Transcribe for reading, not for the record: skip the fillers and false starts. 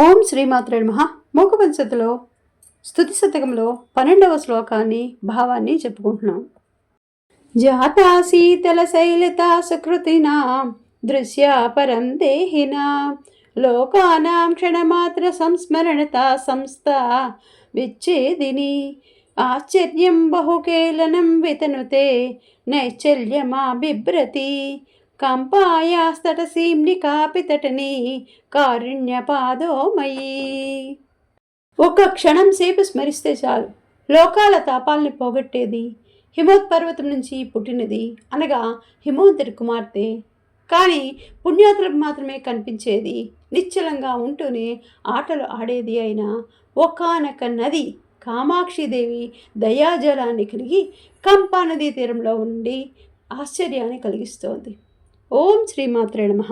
ఓం శ్రీమాత్రే నమః. మూకపంచతిలో స్తుతి శతకంలో 12వ శ్లోకాన్ని భావాన్ని చెప్పుకుంటున్నాం. జాతా శీతల శైలతా సుకృతినా దృశ్యా పరం దేహినా లోకానాం క్షణమాత్ర సంస్మరణతా సంస్థా విచ్ఛేదిని ఆశ్చర్యం బహుకేలనం వితనుతే నైశ్చల్యమా బిభ్రతి కంపాయాస్తటసీంని కాపితటని కారుణ్యపాదోమయీ. ఒక్క క్షణం సేపు స్మరిస్తే చాలు లోకాల తాపాల్ని పోగొట్టేది హిమోత్పర్వతం నుంచి పుట్టినది అనగా హిమవంతుడి కుమార్తె. కానీ పుణ్యాతులకు మాత్రమే కనిపించేది, నిశ్చలంగా ఉంటూనే ఆటలు ఆడేది అయిన ఒకానొక నది కామాక్షిదేవి దయాజలాన్ని కలిగి కంపా నదీ తీరంలో ఉండి ఆశ్చర్యాన్ని కలిగిస్తోంది. ఓం శ్రీమాత్రే నమః.